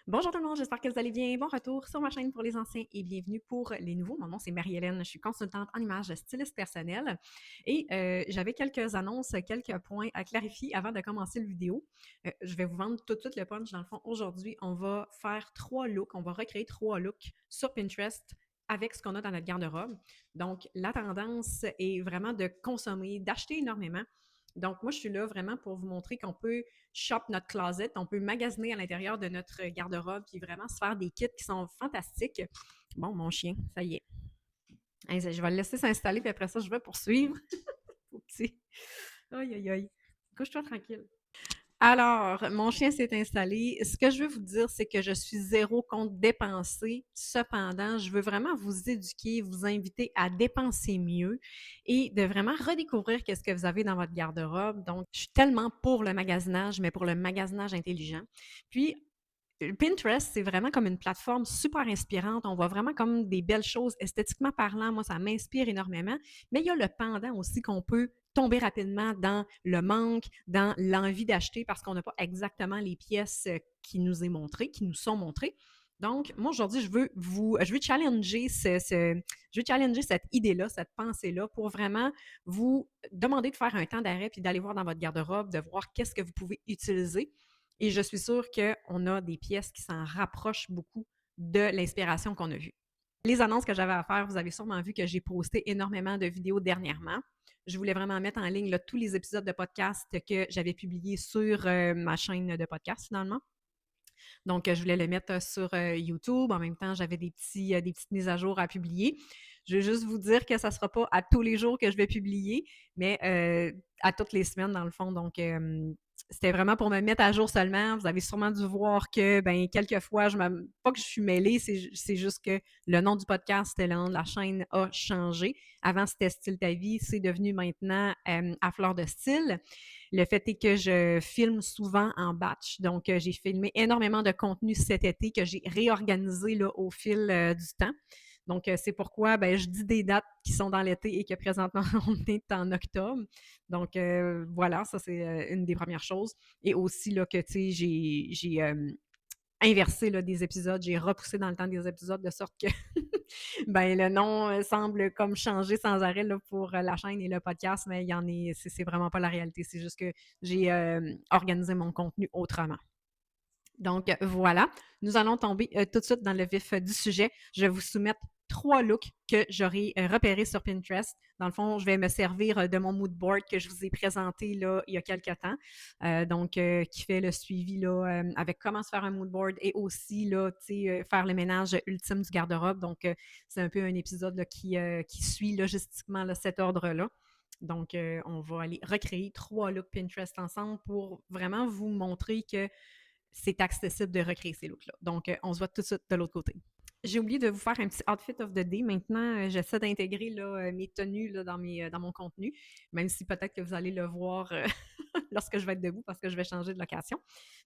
Bonjour tout le monde, j'espère que vous allez bien. Bon retour sur ma chaîne pour les anciens et bienvenue pour les nouveaux. Mon nom, c'est Marie-Hélène, je suis consultante en images styliste personnelle et j'avais quelques annonces, quelques points à clarifier avant de commencer le vidéo. Je vais vous vendre tout de suite le punch. Dans le fond, aujourd'hui, on va faire 3 looks, on va recréer 3 looks sur Pinterest avec ce qu'on a dans notre garde-robe. Donc, la tendance est vraiment de consommer, d'acheter énormément. Donc, moi, je suis là vraiment pour vous montrer qu'on peut shop notre closet, on peut magasiner à l'intérieur de notre garde-robe, puis vraiment se faire des kits qui sont fantastiques. Bon, mon chien, ça y est. Hey, je vais le laisser s'installer, puis après ça, je vais poursuivre. Au petit. Aïe, aïe, aïe. Couche-toi tranquille. Alors, mon chien s'est installé. Ce que je veux vous dire, c'est que je suis zéro contre dépenser. Cependant, je veux vraiment vous éduquer, vous inviter à dépenser mieux et de vraiment redécouvrir qu'est-ce que vous avez dans votre garde-robe. Donc, je suis tellement pour le magasinage, mais pour le magasinage intelligent. Puis, Pinterest, c'est vraiment comme une plateforme super inspirante. On voit vraiment comme des belles choses esthétiquement parlant. Moi, ça m'inspire énormément. Mais il y a le pendant aussi qu'on peut tomber rapidement dans le manque, dans l'envie d'acheter parce qu'on n'a pas exactement les pièces qui nous est montrées, qui nous sont montrées. Donc, moi, aujourd'hui, je veux challenger je veux challenger cette idée-là, cette pensée-là pour vraiment vous demander de faire un temps d'arrêt puis d'aller voir dans votre garde-robe, de voir qu'est-ce que vous pouvez utiliser et je suis sûre qu'on a des pièces qui s'en rapprochent beaucoup de l'inspiration qu'on a vue. Les annonces que j'avais à faire, vous avez sûrement vu que j'ai posté énormément de vidéos dernièrement. Je voulais vraiment mettre en ligne là, tous les épisodes de podcast que j'avais publiés sur ma chaîne de podcast finalement. Donc, je voulais le mettre sur YouTube. En même temps, j'avais des petites mises à jour à publier. Je veux juste vous dire que ça ne sera pas à tous les jours que je vais publier, mais à toutes les semaines, dans le fond. Donc, c'était vraiment pour me mettre à jour seulement. Vous avez sûrement dû voir que, ben, quelquefois, pas que je suis mêlée, c'est juste que le nom du podcast et le nom de la chaîne a changé. Avant, c'était Style ta vie. C'est devenu maintenant à fleur de style. Le fait est que je filme souvent en batch. Donc, j'ai filmé énormément de contenu cet été que j'ai réorganisé là, au fil du temps. Donc, c'est pourquoi ben, je dis des dates qui sont dans l'été et que présentement, on est en octobre. Donc, voilà, ça, c'est une des premières choses. Et aussi, là, que, tu sais, j'ai inversé là, des épisodes, j'ai repoussé dans le temps des épisodes de sorte que ben, le nom semble comme changer sans arrêt là, pour la chaîne et le podcast, mais il y en est, c'est vraiment pas la réalité. C'est juste que j'ai organisé mon contenu autrement. Donc voilà, nous allons tomber tout de suite dans le vif du sujet. Je vais vous soumettre 3 looks que j'aurai repérés sur Pinterest. Dans le fond, je vais me servir de mon mood board que je vous ai présenté là, il y a quelques temps. Qui fait le suivi là, avec comment se faire un mood board et aussi là, faire le ménage ultime du garde-robe. Donc, c'est un peu un épisode là, qui suit logistiquement là, cet ordre-là. Donc, on va aller recréer 3 looks Pinterest ensemble pour vraiment vous montrer que c'est accessible de recréer ces looks-là. Donc, on se voit tout de suite de l'autre côté. J'ai oublié de vous faire un petit outfit of the day. Maintenant, j'essaie d'intégrer là, mes tenues là, dans mon contenu, même si peut-être que vous allez le voir lorsque je vais être debout parce que je vais changer de location.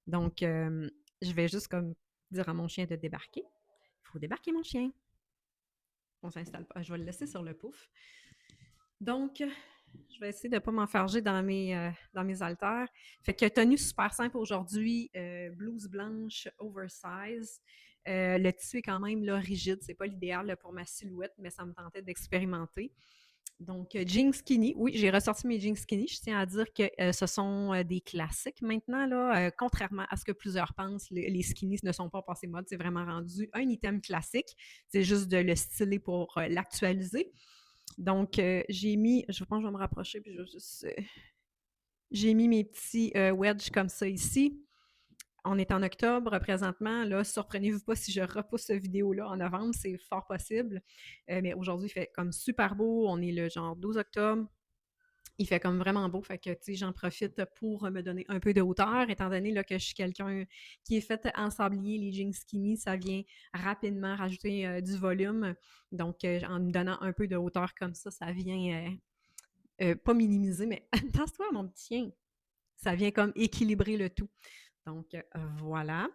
Donc, je vais juste comme dire à mon chien de débarquer. Il faut débarquer mon chien. On s'installe pas. Je vais le laisser sur le pouf. Donc, je vais essayer de ne pas m'enfarger dans mes haltères. Fait que tenue super simple aujourd'hui, blouse blanche, oversize. Le tissu est quand même là, rigide, c'est pas l'idéal là, pour ma silhouette, mais ça me tentait d'expérimenter. Donc, jeans skinny. Oui, j'ai ressorti mes jeans skinny. Je tiens à dire que ce sont des classiques maintenant. Là, contrairement à ce que plusieurs pensent, les skinnies ne sont pas passés mode. C'est vraiment rendu un item classique. C'est juste de le styler pour l'actualiser. Donc, j'ai mis, je pense que je vais me rapprocher, puis je vais juste. J'ai mis mes petits wedges comme ça ici. On est en octobre présentement. Là, surprenez-vous pas si je repousse cette vidéo-là en novembre, c'est fort possible. Mais aujourd'hui, il fait comme super beau. On est le genre 12 octobre. Il fait comme vraiment beau, fait que tu sais, j'en profite pour me donner un peu de hauteur, étant donné là, que je suis quelqu'un qui est fait en sablier, les jeans skinny, ça vient rapidement rajouter du volume. Donc, en me donnant un peu de hauteur comme ça vient pas minimiser, mais tasse-toi, mon petit chien. Ça vient comme équilibrer le tout. Donc, voilà.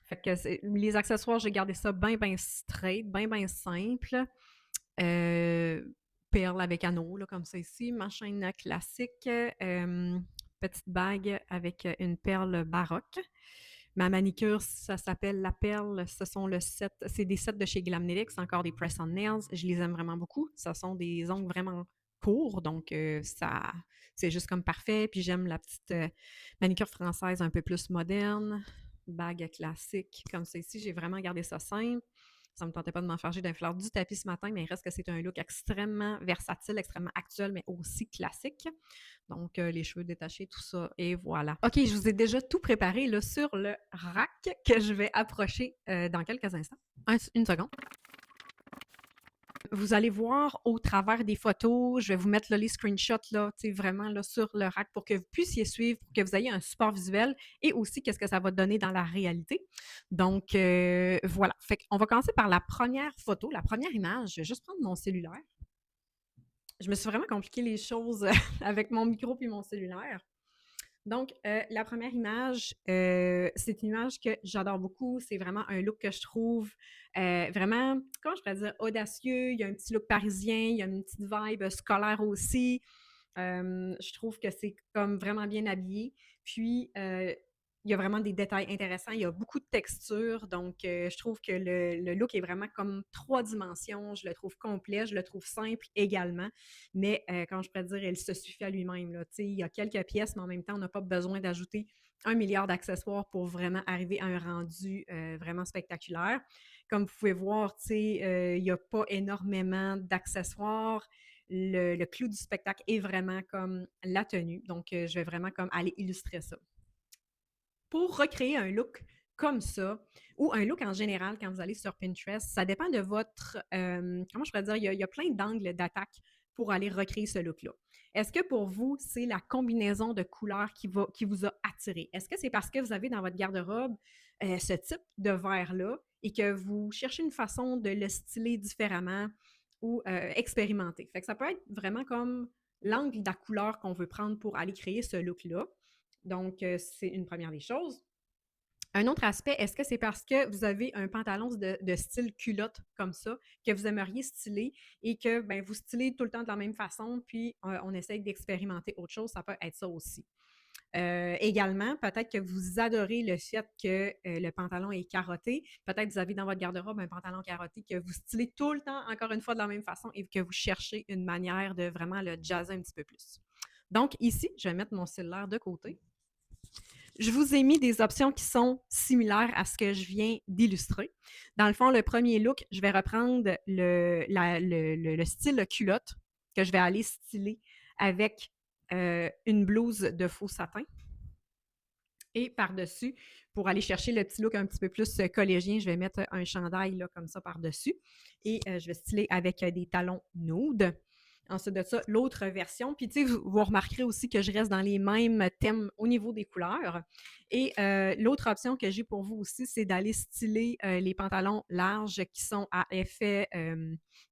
Fait que les accessoires, j'ai gardé ça bien, bien straight, bien, bien simple. Euh, Perle avec anneau, là, comme ça ici. Ma chaîne classique. Petite bague avec une perle baroque. Ma manicure, ça s'appelle La Perle. C'est des sets de chez Glamnetics, c'est encore des press-on nails. Je les aime vraiment beaucoup. Ce sont des ongles vraiment courts, donc c'est juste comme parfait. Puis j'aime la petite manicure française un peu plus moderne, bague classique comme ça ici. J'ai vraiment gardé ça simple. Ça ne me tentait pas de m'enfarger d'un fleur du tapis ce matin, mais il reste que c'est un look extrêmement versatile, extrêmement actuel, mais aussi classique. Donc, les cheveux détachés, tout ça, et voilà. OK, je vous ai déjà tout préparé là, sur le rack que je vais approcher dans quelques instants. Une seconde. Vous allez voir au travers des photos, je vais vous mettre là, les screenshots là, vraiment là, sur le rack pour que vous puissiez suivre, pour que vous ayez un support visuel et aussi qu'est-ce que ça va donner dans la réalité. Donc, voilà. Fait qu'on va commencer par la première photo, la première image. Je vais juste prendre mon cellulaire. Je me suis vraiment compliqué les choses avec mon micro puis mon cellulaire. Donc, la première image, c'est une image que j'adore beaucoup. C'est vraiment un look que je trouve vraiment, comment je pourrais dire, audacieux. Il y a un petit look parisien, il y a une petite vibe scolaire aussi. Je trouve que c'est comme vraiment bien habillé. Puis, il y a vraiment des détails intéressants. Il y a beaucoup de textures. Donc, je trouve que le look est vraiment comme 3 dimensions. Je le trouve complet, je le trouve simple également. Mais, quand je pourrais dire, il se suffit à lui-même. Là. Il y a quelques pièces, mais en même temps, on n'a pas besoin d'ajouter 1 milliard d'accessoires pour vraiment arriver à un rendu vraiment spectaculaire. Comme vous pouvez voir, il n'y a pas énormément d'accessoires. Le clou du spectacle est vraiment comme la tenue. Donc, je vais vraiment comme aller illustrer ça. Pour recréer un look comme ça, ou un look en général quand vous allez sur Pinterest, ça dépend de votre, comment je pourrais dire, il y a plein d'angles d'attaque pour aller recréer ce look-là. Est-ce que pour vous, c'est la combinaison de couleurs qui vous a attiré? Est-ce que c'est parce que vous avez dans votre garde-robe ce type de vert-là et que vous cherchez une façon de le styler différemment ou expérimenter? Fait que ça peut être vraiment comme l'angle de la couleur qu'on veut prendre pour aller créer ce look-là. Donc, c'est une première des choses. Un autre aspect, est-ce que c'est parce que vous avez un pantalon de style culotte comme ça, que vous aimeriez styler et que ben, vous stylez tout le temps de la même façon, puis on essaye d'expérimenter autre chose, ça peut être ça aussi. Également, peut-être que vous adorez le fait que le pantalon est carotté. Peut-être que vous avez dans votre garde-robe un pantalon carotté que vous stylez tout le temps, encore une fois, de la même façon et que vous cherchez une manière de vraiment le jazzer un petit peu plus. Donc, ici, je vais mettre mon cellulaire de côté. Je vous ai mis des options qui sont similaires à ce que je viens d'illustrer. Dans le fond, le premier look, je vais reprendre le style culotte que je vais aller styler avec une blouse de faux satin. Et par-dessus, pour aller chercher le petit look un petit peu plus collégien, je vais mettre un chandail là, comme ça par-dessus. Et je vais styler avec des talons nude. Ensuite de ça, l'autre version. Puis, tu sais, vous remarquerez aussi que je reste dans les mêmes thèmes au niveau des couleurs. Et l'autre option que j'ai pour vous aussi, c'est d'aller styler les pantalons larges qui sont à effet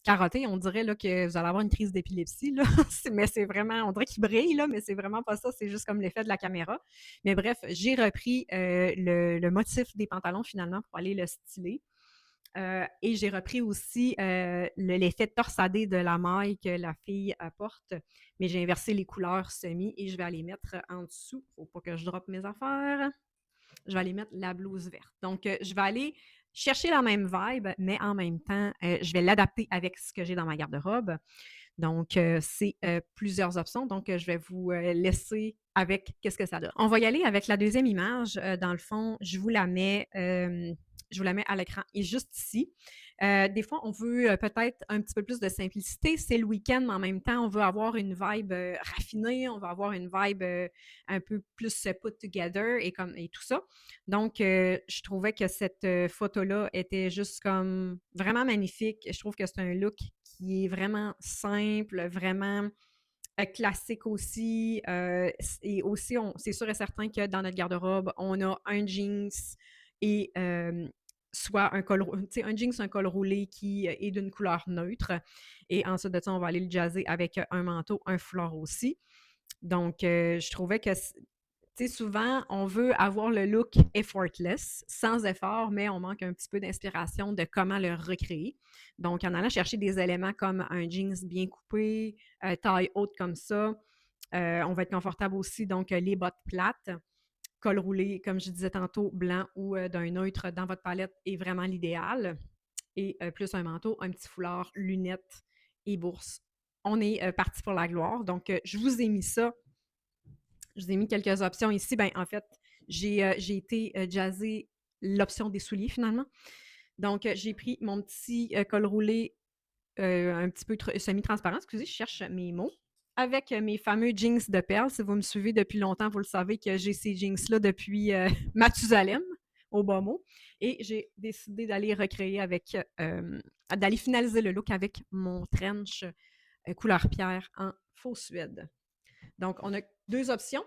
carotté. On dirait là, que vous allez avoir une crise d'épilepsie, là. Mais c'est vraiment, on dirait qu'ils brillent, là, mais c'est vraiment pas ça. C'est juste comme l'effet de la caméra. Mais bref, j'ai repris le motif des pantalons finalement pour aller le styler. Et j'ai repris aussi l'effet torsadé de la maille que la fille apporte, mais j'ai inversé les couleurs semi et je vais aller mettre en dessous, il ne faut pas que je droppe mes affaires, je vais aller mettre la blouse verte. Donc, je vais aller chercher la même vibe, mais en même temps, je vais l'adapter avec ce que j'ai dans ma garde-robe. Donc, c'est plusieurs options. Donc, je vais vous laisser avec qu'est-ce que ça donne. On va y aller avec la deuxième image. Dans le fond, je vous la mets à l'écran et juste ici. Des fois, on veut peut-être un petit peu plus de simplicité. C'est le week-end, mais en même temps, on veut avoir une vibe raffinée, on veut avoir une vibe un peu plus put together et tout ça. Donc, je trouvais que cette photo-là était juste comme vraiment magnifique. Je trouve que c'est un look qui est vraiment simple, vraiment classique aussi. Et aussi, c'est sûr et certain que dans notre garde-robe, on a un jeans et soit un jeans, un col roulé qui est d'une couleur neutre. Et ensuite de ça, on va aller le jazzer avec un manteau, un foulard aussi. Donc, je trouvais que souvent, on veut avoir le look effortless, sans effort, mais on manque un petit peu d'inspiration de comment le recréer. Donc, en allant chercher des éléments comme un jeans bien coupé, taille haute comme ça, on va être confortable aussi, donc les bottes plates. col roulé, comme je disais tantôt, blanc ou d'un neutre dans votre palette est vraiment l'idéal. Et plus un manteau, un petit foulard, lunettes et bourse. On est parti pour la gloire. Donc, je vous ai mis ça. Je vous ai mis quelques options ici. Ben, en fait, j'ai été jazzer l'option des souliers finalement. Donc, j'ai pris mon petit col roulé un petit peu semi-transparent. Excusez, je cherche mes mots. Avec mes fameux jeans de perles. Si vous me suivez depuis longtemps, vous le savez que j'ai ces jeans-là depuis Mathusalem, au bas mot. Et j'ai décidé d'aller recréer d'aller finaliser le look avec mon trench couleur pierre en faux suède. Donc, on a deux options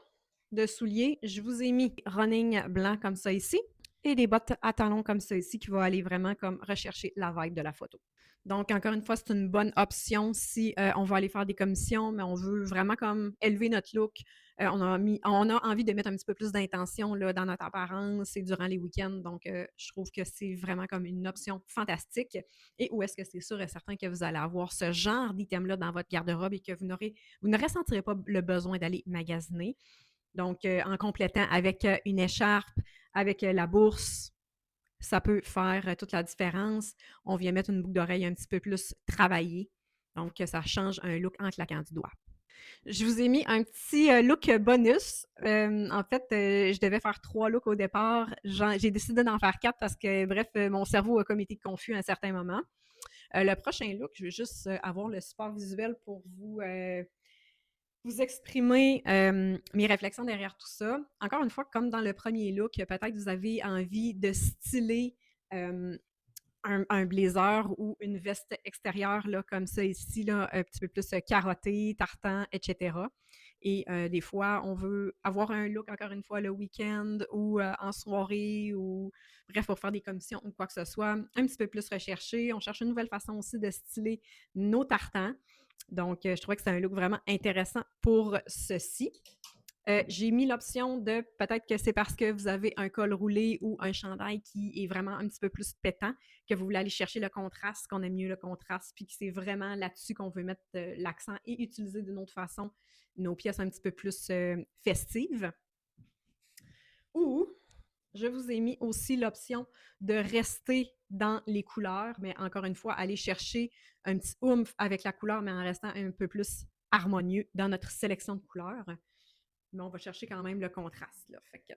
de souliers. Je vous ai mis running blanc comme ça ici et des bottes à talons comme ça ici qui vont aller vraiment comme rechercher la vibe de la photo. Donc, encore une fois, c'est une bonne option si on va aller faire des commissions, mais on veut vraiment comme élever notre look. On a envie de mettre un petit peu plus d'intention dans notre apparence et durant les week-ends. Donc, je trouve que c'est vraiment comme une option fantastique. Et où est-ce que c'est sûr et certain que vous allez avoir ce genre d'item-là dans votre garde-robe et que vous ne ressentirez pas le besoin d'aller magasiner. Donc, en complétant avec une écharpe, avec la bourse, ça peut faire toute la différence. On vient mettre une boucle d'oreille un petit peu plus travaillée. Donc, ça change un look en claquant du doigt. Je vous ai mis un petit look bonus. En fait, je devais faire 3 looks au départ. J'ai décidé d'en faire 4 parce que, bref, mon cerveau a comme été confus à un certain moment. Le prochain look, je vais juste avoir le support visuel pour vous exprimer mes réflexions derrière tout ça. Encore une fois, comme dans le premier look, peut-être vous avez envie de styler un blazer ou une veste extérieure là, comme ça ici, là, un petit peu plus carotté, tartan, etc. Et des fois, on veut avoir un look, encore une fois, le week-end ou en soirée ou bref, pour faire des commissions ou quoi que ce soit, un petit peu plus recherché. On cherche une nouvelle façon aussi de styler nos tartans. Donc, je trouvais que c'est un look vraiment intéressant pour ceci. J'ai mis l'option de peut-être que c'est parce que vous avez un col roulé ou un chandail qui est vraiment un petit peu plus pétant que vous voulez aller chercher le contraste, qu'on aime mieux le contraste, puis que c'est vraiment là-dessus qu'on veut mettre l'accent et utiliser d'une autre façon nos pièces un petit peu plus festives. Ou je vous ai mis aussi l'option de rester dans les couleurs, mais encore une fois, aller chercher un petit oomph avec la couleur, mais en restant un peu plus harmonieux dans notre sélection de couleurs. Mais on va chercher quand même le contraste. Là. Fait que...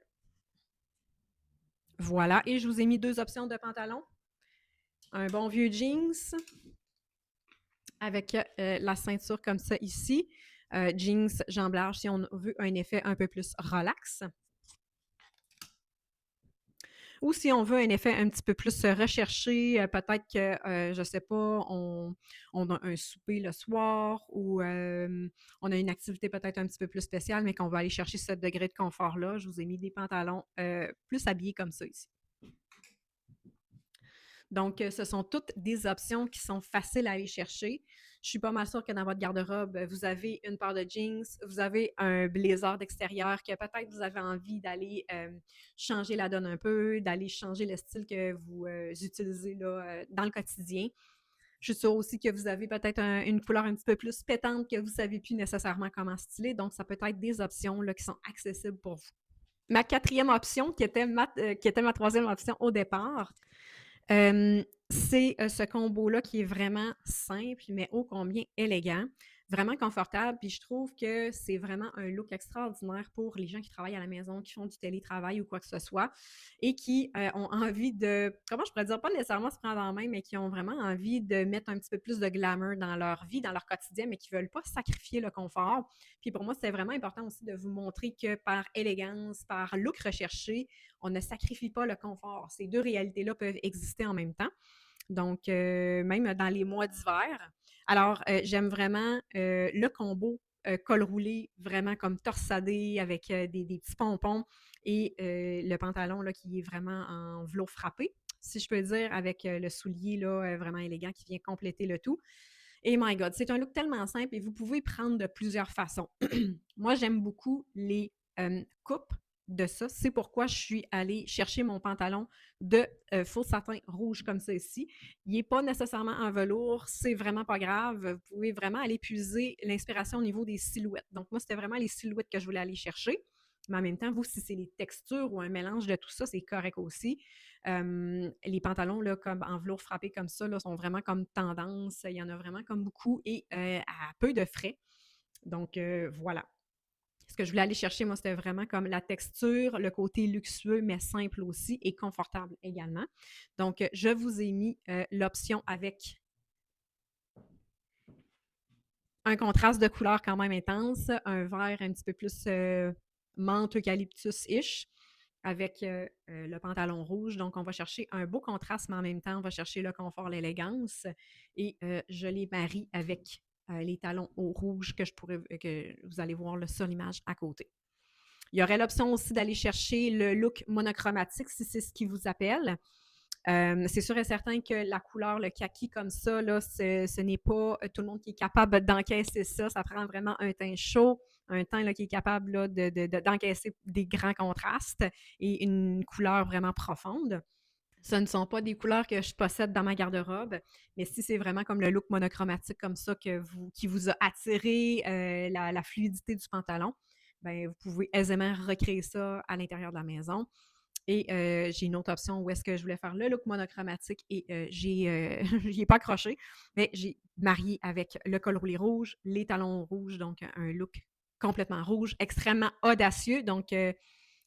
Voilà, et je vous ai mis 2 options de pantalon. Un bon vieux jeans avec la ceinture comme ça ici. Jeans, jambes larges si on veut un effet un peu plus relax. Ou si on veut un effet un petit peu plus recherché, peut-être que, je ne sais pas, on a un souper le soir ou on a une activité peut-être un petit peu plus spéciale, mais qu'on va aller chercher ce degré de confort-là. Je vous ai mis des pantalons plus habillés comme ça ici. Donc, ce sont toutes des options qui sont faciles à aller chercher. Je suis pas mal sûre que dans votre garde-robe, vous avez une paire de jeans, vous avez un blazer d'extérieur que peut-être vous avez envie d'aller changer la donne un peu, d'aller changer le style que vous utilisez là, dans le quotidien. Je suis sûre aussi que vous avez peut-être une couleur un petit peu plus pétante que vous ne savez plus nécessairement comment styler. Donc, ça peut être des options là, qui sont accessibles pour vous. Ma quatrième option, qui était ma troisième option au départ, c'est ce combo-là qui est vraiment simple, mais ô combien élégant, vraiment confortable. Puis je trouve que c'est vraiment un look extraordinaire pour les gens qui travaillent à la maison, qui font du télétravail ou quoi que ce soit, et qui ont envie de, comment je pourrais dire, pas nécessairement se prendre en main, mais qui ont vraiment envie de mettre un petit peu plus de glamour dans leur vie, dans leur quotidien, mais qui ne veulent pas sacrifier le confort. Puis pour moi, c'est vraiment important aussi de vous montrer que par élégance, par look recherché, on ne sacrifie pas le confort. Ces deux réalités-là peuvent exister en même temps. Donc, même dans les mois d'hiver. Alors, j'aime vraiment le combo col roulé, vraiment comme torsadé avec des petits pompons et le pantalon là, qui est vraiment en velours frappé, si je peux dire, avec le soulier là, vraiment élégant qui vient compléter le tout. Et my God, c'est un look tellement simple et vous pouvez prendre de plusieurs façons. Moi, j'aime beaucoup les coupes de ça. C'est pourquoi je suis allée chercher mon pantalon de faux satin rouge comme ça ici. Il n'est pas nécessairement en velours, c'est vraiment pas grave. Vous pouvez vraiment aller puiser l'inspiration au niveau des silhouettes. Donc moi, c'était vraiment les silhouettes que je voulais aller chercher. Mais en même temps, vous, si c'est les textures ou un mélange de tout ça, c'est correct aussi. Les pantalons là, comme en velours frappé comme ça là, sont vraiment comme tendance. Il y en a vraiment comme beaucoup et à peu de frais. Donc, voilà. Ce que je voulais aller chercher, moi, c'était vraiment comme la texture, le côté luxueux, mais simple aussi et confortable également. Donc, je vous ai mis l'option avec un contraste de couleur quand même intense, un vert un petit peu plus menthe eucalyptus-ish avec le pantalon rouge. Donc, on va chercher un beau contraste, mais en même temps, on va chercher le confort, l'élégance. Et je les marie avec les talons au rouge que vous allez voir là, sur l'image à côté. Il y aurait l'option aussi d'aller chercher le look monochromatique si c'est ce qui vous appelle. C'est sûr et certain que la couleur, le kaki comme ça, là, ce n'est pas tout le monde qui est capable d'encaisser ça. Ça prend vraiment un teint chaud, un teint là, qui est capable là, d'encaisser des grands contrastes et une couleur vraiment profonde. Ce ne sont pas des couleurs que je possède dans ma garde-robe, mais si c'est vraiment comme le look monochromatique comme ça qui vous a attiré la fluidité du pantalon, ben, vous pouvez aisément recréer ça à l'intérieur de la maison. Et j'ai une autre option où est-ce que je voulais faire le look monochromatique et j'y ai pas accroché, mais j'ai marié avec le col roulé rouge, les talons rouges, donc un look complètement rouge, extrêmement audacieux. Donc,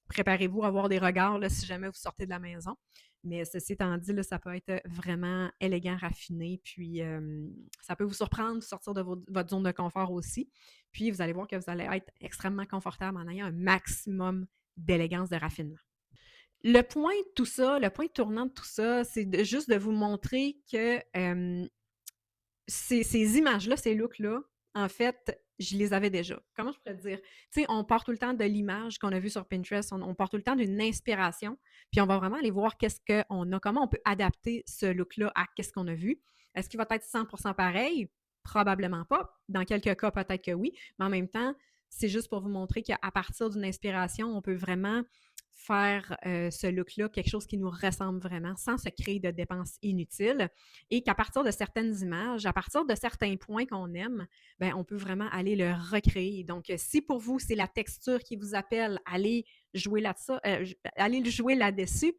préparez-vous à avoir des regards là, si jamais vous sortez de la maison. Mais ceci étant dit, là, ça peut être vraiment élégant, raffiné, puis ça peut vous surprendre, sortir de votre zone de confort aussi. Puis vous allez voir que vous allez être extrêmement confortable en ayant un maximum d'élégance, de raffinement. Le point de tout ça, le point tournant de tout ça, c'est juste de vous montrer que ces images-là, ces looks-là, en fait, je les avais déjà. Comment je pourrais te dire? Tu sais, on part tout le temps de l'image qu'on a vue sur Pinterest, on part tout le temps d'une inspiration, puis on va vraiment aller voir qu'est-ce qu'on a, comment on peut adapter ce look-là à qu'est-ce qu'on a vu. Est-ce qu'il va être 100% pareil? Probablement pas. Dans quelques cas, peut-être que oui, mais en même temps, c'est juste pour vous montrer qu'à partir d'une inspiration, on peut vraiment faire ce look-là quelque chose qui nous ressemble vraiment sans se créer de dépenses inutiles et qu'à partir de certaines images, à partir de certains points qu'on aime, ben, on peut vraiment aller le recréer. Donc, si pour vous, c'est la texture qui vous appelle, allez jouer là-dessus, allez le jouer là-dessus.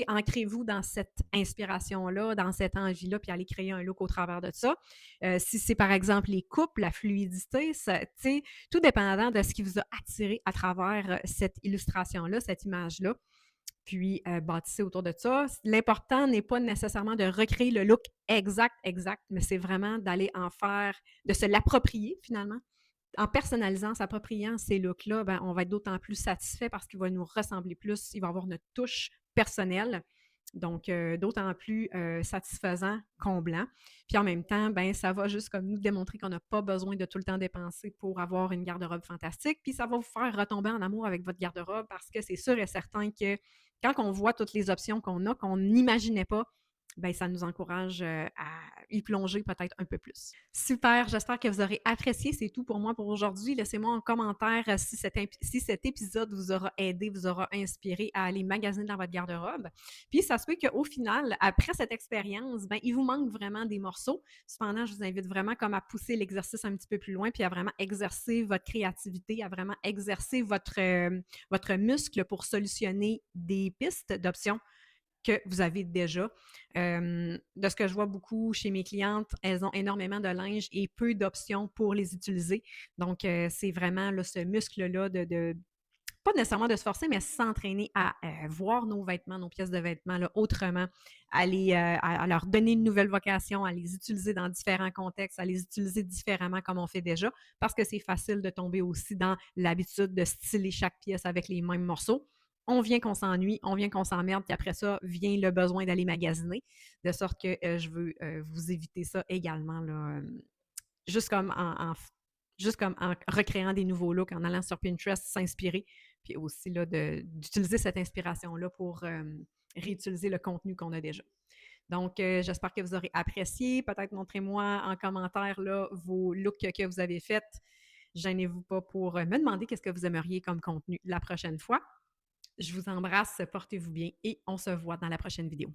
Ancrez-vous dans cette inspiration-là, dans cette envie-là, puis allez créer un look au travers de ça. Si c'est par exemple les coupes, la fluidité, tout dépendant de ce qui vous a attiré à travers cette illustration-là, cette image-là, puis bâtissez autour de ça. L'important n'est pas nécessairement de recréer le look exact, mais c'est vraiment d'aller en faire, de se l'approprier finalement. En personnalisant, s'appropriant ces looks-là, ben, on va être d'autant plus satisfait parce qu'il va nous ressembler plus, il va avoir notre touche personnelle. Donc, d'autant plus satisfaisant, comblant. Puis en même temps, ben, ça va juste comme nous démontrer qu'on n'a pas besoin de tout le temps dépenser pour avoir une garde-robe fantastique. Puis ça va vous faire retomber en amour avec votre garde-robe parce que c'est sûr et certain que quand on voit toutes les options qu'on a, qu'on n'imaginait pas, ben, ça nous encourage à y plonger peut-être un peu plus. Super, j'espère que vous aurez apprécié. C'est tout pour moi pour aujourd'hui. Laissez-moi en commentaire si cet épisode vous aura aidé, vous aura inspiré à aller magasiner dans votre garde-robe. Puis ça se peut qu'au final, après cette expérience, ben, il vous manque vraiment des morceaux. Cependant, je vous invite vraiment comme à pousser l'exercice un petit peu plus loin, puis à vraiment exercer votre créativité, à vraiment exercer votre muscle pour solutionner des pistes d'options que vous avez déjà. De ce que je vois beaucoup chez mes clientes, elles ont énormément de linge et peu d'options pour les utiliser. Donc, c'est vraiment là, ce muscle-là pas nécessairement de se forcer, mais s'entraîner à voir nos vêtements, nos pièces de vêtements là, autrement, à leur donner une nouvelle vocation, à les utiliser dans différents contextes, à les utiliser différemment comme on fait déjà, parce que c'est facile de tomber aussi dans l'habitude de styler chaque pièce avec les mêmes morceaux. On vient qu'on s'ennuie, on vient qu'on s'emmerde, puis après ça vient le besoin d'aller magasiner, de sorte que je veux vous éviter ça également, là, juste comme juste comme en recréant des nouveaux looks, en allant sur Pinterest, s'inspirer, puis aussi là, d'utiliser cette inspiration-là pour réutiliser le contenu qu'on a déjà. Donc, j'espère que vous aurez apprécié. Peut-être montrez-moi en commentaire là, vos looks que vous avez faits. Gênez-vous pas pour me demander qu'est-ce que vous aimeriez comme contenu la prochaine fois. Je vous embrasse, portez-vous bien et on se voit dans la prochaine vidéo.